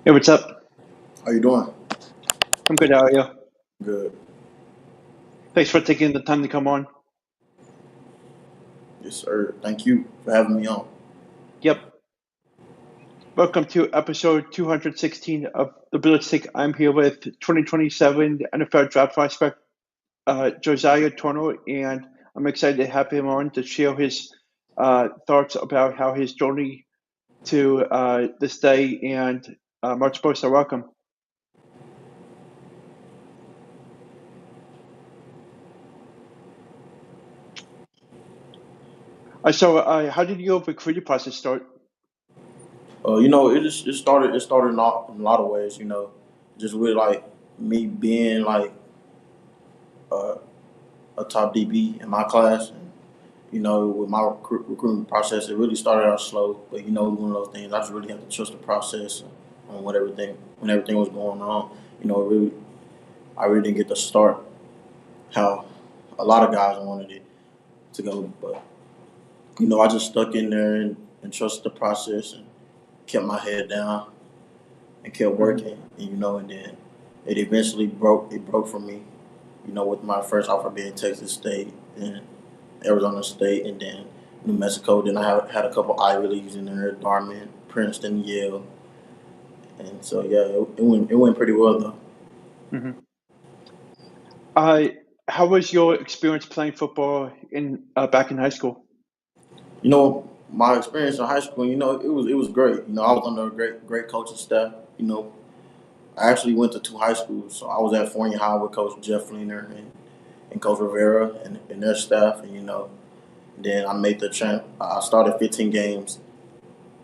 Hey, what's up? How you doing? I'm good. How are you? Good. Thanks for taking the time to come on. Yes, sir. Thank you for having me on. Yep. Welcome to episode 216 of the Ballistic. I'm here with 2027 NFL Draft prospect Josiah Torno, and I'm excited to have him on to share his thoughts about how his journey to this day and March Post. Welcome. How did your recruiting process start? It started in a lot of ways. Just with like me being like uh, a top DB in my class, and with my recruitment process, it really started out slow. But one of those things I just really had to trust the process on what everything when everything was going on. Really, I really didn't get to start how a lot of guys wanted it to go, but I just stuck in there and trusted the process and kept my head down and kept Mhm. working, and then it eventually broke. It broke for me, with my first offer being Texas State, then Arizona State, and then New Mexico. Then I had a couple Ivy Leagues in there: Dartmouth, Princeton, Yale, and so yeah, it went pretty well though. Mhm. Uh, how was your experience playing football in back in high school? My experience in high school, it was great. I was under a great coaching staff. I actually went to two high schools, so I was at Fournier High with Coach Jeff Fleener and Coach Rivera and their staff, and then I made the champ. I started 15 games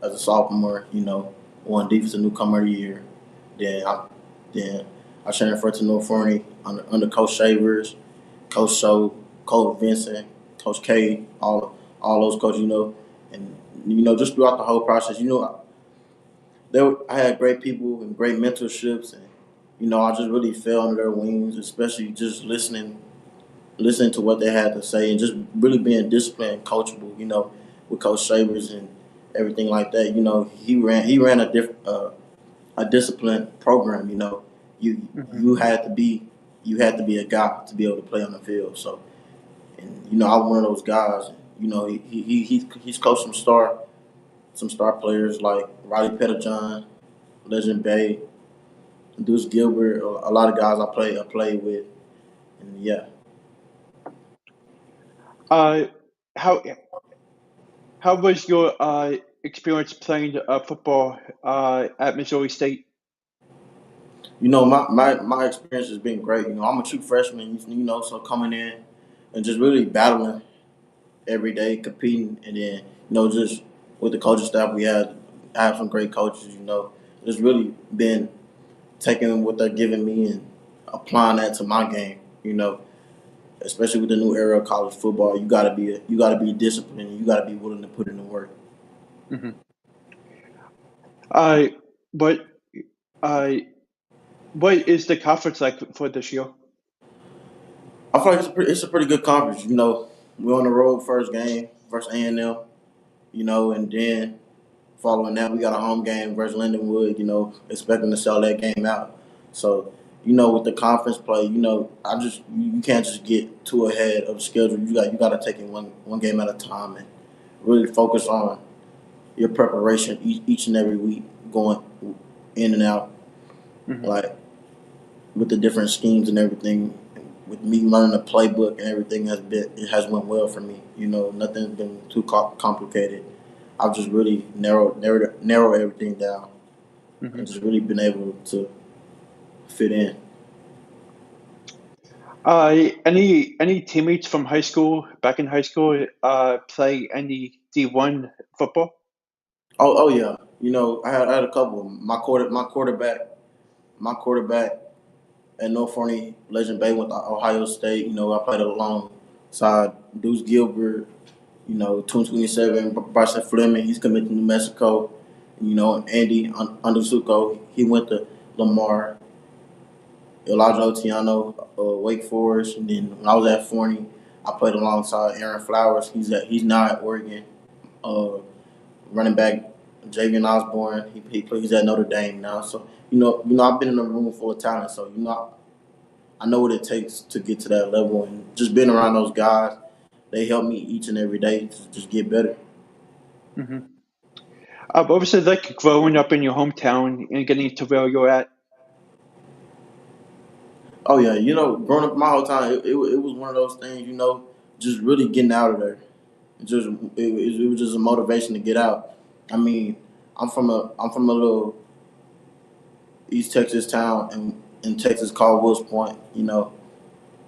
as a sophomore. Won Defensive Newcomer of the Year. Then I transferred to North Forney under Coach Shavers, Coach Show, Coach Vincent, Coach K, all those coaches. And just throughout the whole process, I had great people and great mentorships, and I just really fell under their wings, especially just listening to what they had to say, and just really being disciplined and coachable. With Coach Shavers and everything like that. He ran a disciplined program. You Mhm. you had to be you had to be a guy to be able to play on the field. So, and I was one of those guys. He's coached some star players like Riley Pettijohn, Legend Bay, Deuce Gilbert, a lot of guys I played with, and yeah. Uh, how how was your experience playing football at Missouri State? My experience has been great. I'm a true freshman. So coming in and just really battling every day, competing, and then just with the coaching staff we had, I have some great coaches. Just really been taking what they're giving me and applying that to my game. Especially with the new era of college football, you gotta be disciplined and you gotta be willing to put in the work. Hmm. Uh, what uh, what is the conference like for this year? I feel like it's a pretty good conference. We're on the road first game versus A&M. And then following that, we got a home game versus Lindenwood. Expecting to sell that game out. So, with the conference play, you can't just get too ahead of the schedule. You got to take it one game at a time and really focus on your preparation each and every week, going in and out, Hmm. like with the different schemes and everything. With me learning the playbook and everything it has went well for me. Nothing's been too complicated. I've just really narrow everything down and Hmm. just really been able to fit in. Any teammates from high school back in high school play any D1 football? Oh yeah, I had a couple. My quarterback at North Forney Legend Bay went to Ohio State. I played alongside Deuce Gilbert. 227 Bryson Fleming. He's committed to New Mexico. Andy Undersuko. He went to Lamar. Elijah Otiano, Wake Forest, and then when I was at Forney, I played alongside Aaron Flowers. He's now at Oregon, uh, running back Javian Osborne. He plays at Notre Dame now. So I've been in a room full of talent. So I know what it takes to get to that level, and just being around those guys, they help me each and every day to just get better. Hmm. What was it like growing up in your hometown and getting to where you're at? Oh yeah, growing up my whole time, it was one of those things. Just really getting out of there. It was just a motivation to get out. I mean, I'm from a little East Texas town in Texas called Wills Point.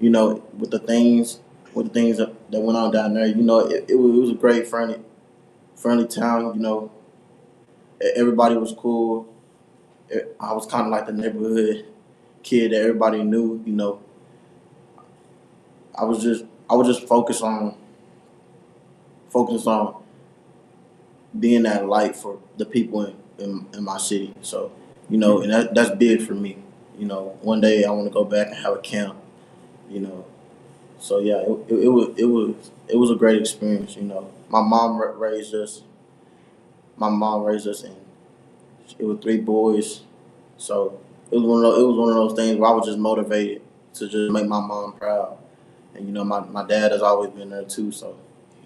With the things that went on down there. It was a great friendly town. Everybody was cool. I was kind of like the neighborhood kid that everybody knew. I was just focused on being that light for the people in my city. So, and Hmm. that's big for me. One day I want to go back and have a camp. You know, so yeah, it was a great experience. Raised us. My mom raised us, and it was three boys. So it was one of those things where I was just motivated to just make my mom proud. And my dad has always been there too. So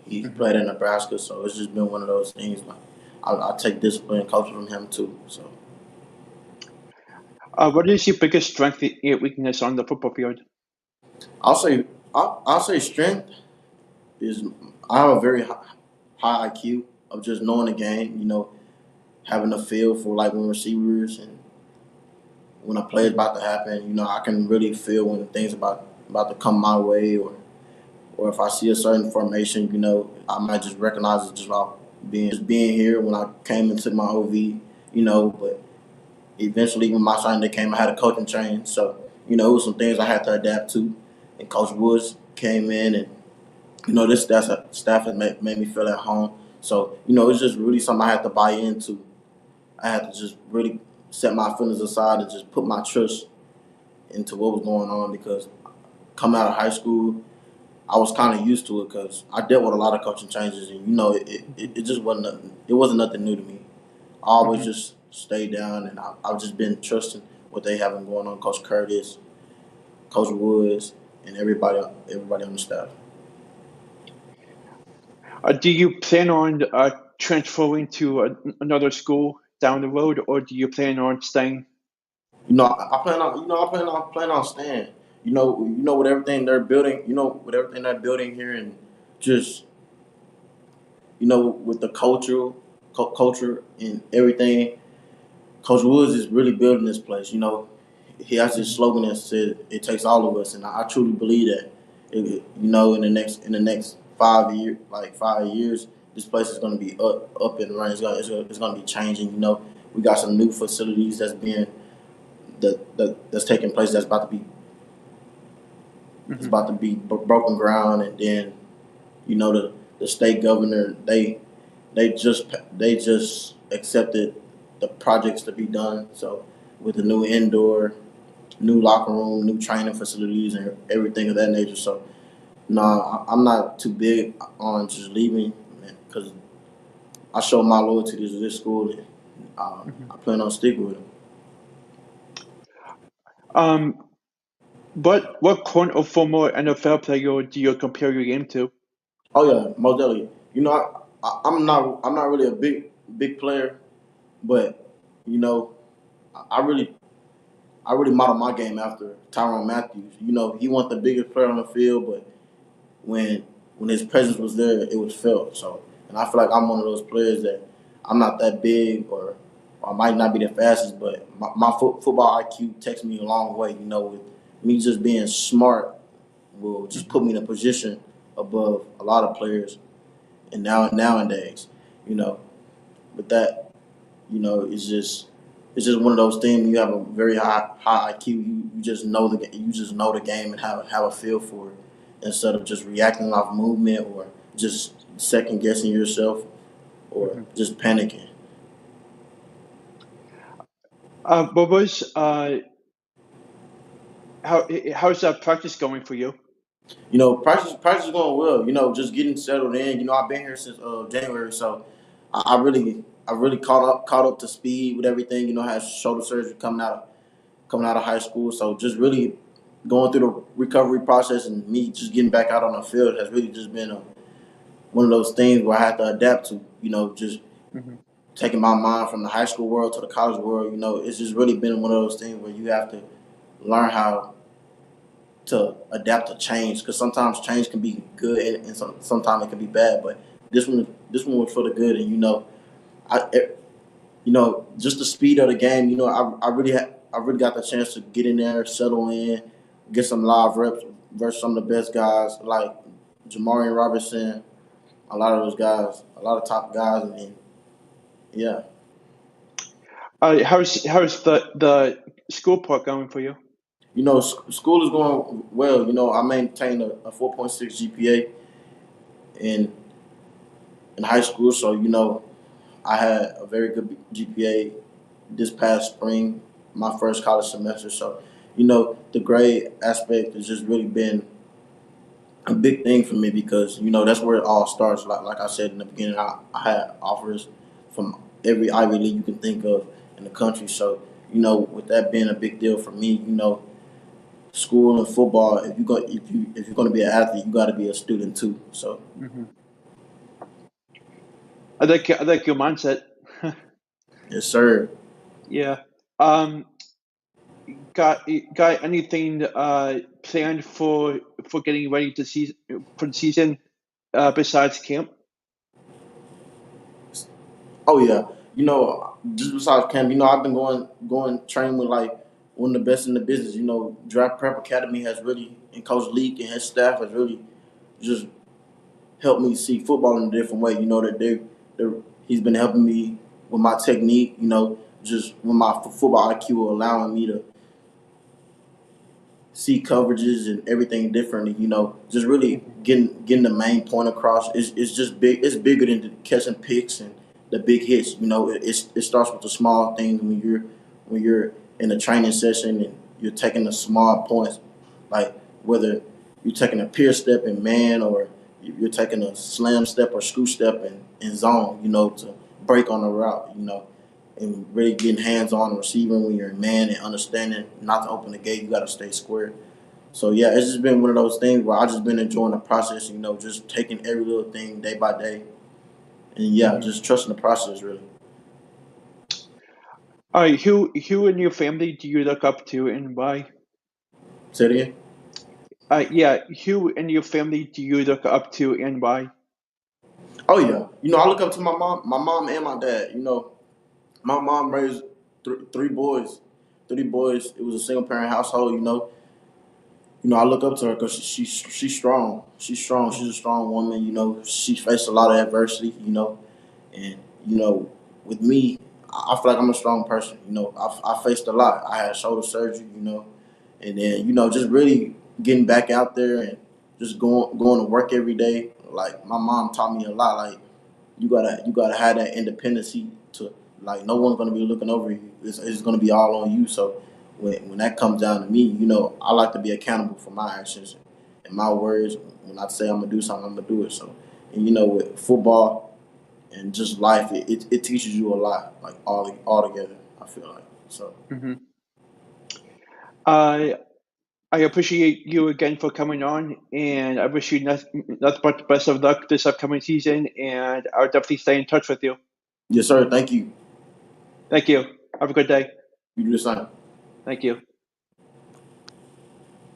he Hmm. played in Nebraska. So it's just been one of those things. Like I take discipline and coaching from him too. So What is your biggest strength and weakness on the football field? I'll say I'll say strength is I have a very high IQ of just knowing the game. Having a feel for like when receivers and when a play is Hmm. about to happen. I can really feel when things about to come my way, or if I see a certain formation, I might just recognize it just by being here when I came into my OV. But eventually when my signing day came, I had a coaching train, so it was some things I had to adapt to. And Coach Woods came in, and this staff had made me feel at home. So it's just really something I had to buy into. I had to just really set my feelings aside and just put my trust into what was going on, because coming out of high school, I was kind of used to it because I dealt with a lot of coaching changes, and it just wasn't nothing new to me. I always Hmm. just stayed down, and I've just been trusting what they having going on, Coach Curtis, Coach Woods, and everybody on the staff. Do you plan on transferring to another school down the road, or do you plan on staying? I plan on staying. With everything they're building, here, and just with the culture and everything. Coach Woods is really building this place. He has this Hmm. slogan that said, "It takes all of us," and I truly believe that. In the next 5 year, like 5 years, this place is going to be up and running. It's going to be changing. We got some new facilities that's taking place. It's Hmm. about to be broken ground, and then the state governor, they just accepted the projects to be done. So with the new indoor, new locker room, new training facilities, and everything of that nature. So no, I'm not too big on just leaving, because I show my loyalty to this school, and Hmm. I plan on sticking with them. Um, what current or former NFL player do you compare your game to? Oh yeah, most definitely. I'm not really a big player, but you know I really model my game after Tyrann Matthews. He wasn't the biggest player on the field, but when when his presence was there, it was felt. So, and I feel like I'm one of those players that I'm not that big, or I might not be the fastest, but my football IQ takes me a long way. With me just being smart will just Hmm. put me in a position above a lot of players, and nowadays, you know, with that, it's just one of those things. You have a very high IQ. You just know the game and have a feel for it, instead of just reacting off movement, or just second guessing yourself, or Hmm. just panicking. What was how's that practice going for you? Practice is going well. Just getting settled in. I've been here since January, so I really I really caught up to speed with everything. You know, had shoulder surgery coming out of high school, so just really going through the recovery process and me just getting back out on the field has really just been one of those things where I had to adapt to. You know, just Hmm. taking my mind from the high school world to the college world. You know, it's just really been one of those things where you have to learn how to adapt to change because sometimes change can be good and sometimes it can be bad. But this one was for the good, and I just the speed of the game. I really got the chance to get in there, settle in, get some live reps versus some of the best guys like Jamarian Robinson, a lot of those guys, a lot of top guys, and yeah. How's the school part going for you? School is going well. I maintained a 4.6 GPA in high school, so I had a very good GPA this past spring, my first college semester. So, the grade aspect has just really been a big thing for me because that's where it all starts. Like I said in the beginning, I had offers from every Ivy League you can think of in the country. So, with that being a big deal for me, school and football. If you're going to be an athlete, you got to be a student too. So Hmm. I like your mindset. yes, sir. Yeah. Um, got anything planned for getting ready to season for the season besides camp? Oh yeah. Just besides camp, I've been going training with like one of the best in the business. Draft Prep Academy has really, and Coach Leak and his staff has really just helped me see football in a different way. That he's been helping me with my technique. Just with my football IQ, allowing me to see coverages and everything differently. Just really Hmm. getting the main point across. It's just big. It's bigger than the catching picks and the big hits. It starts with the small things when you're in a training session and you're taking the small points, like whether you're taking a peer step in man or you're taking a slam step or screw step in zone. To break on the route. And really getting hands on receiving when you're in man and understanding not to open the gate, you got to stay square. So yeah, it's just been one of those things where I just been enjoying the process. Just taking every little thing day by day, and yeah, Hmm. just trusting the process really. All right, who in your family do you look up to and why? Say it again. Yeah, who in your family do you look up to and why? Oh yeah, I look up to my mom and my dad. My mom raised three boys, three boys. It was a single parent household. I look up to her because she's strong. She's strong. She's a strong woman. She faced a lot of adversity. And with me, I feel like I'm a strong person. I faced a lot. I had shoulder surgery. And then just really getting back out there and just going to work every day. Like my mom taught me a lot. Like you gotta have that independency to like no one's gonna be looking over you. It's gonna be all on you. So when that comes down to me, I like to be accountable for my actions and my words. When I say I'm gonna do something, I'm gonna do it. So and with football and just life, it teaches you a lot, like all together. I feel like so. Hmm. I I appreciate you again for coming on, and I wish you nothing but the best of luck this upcoming season. And I'll definitely stay in touch with you. Yes, sir. Thank you. Thank you. Have a good day. You do the same. Thank you.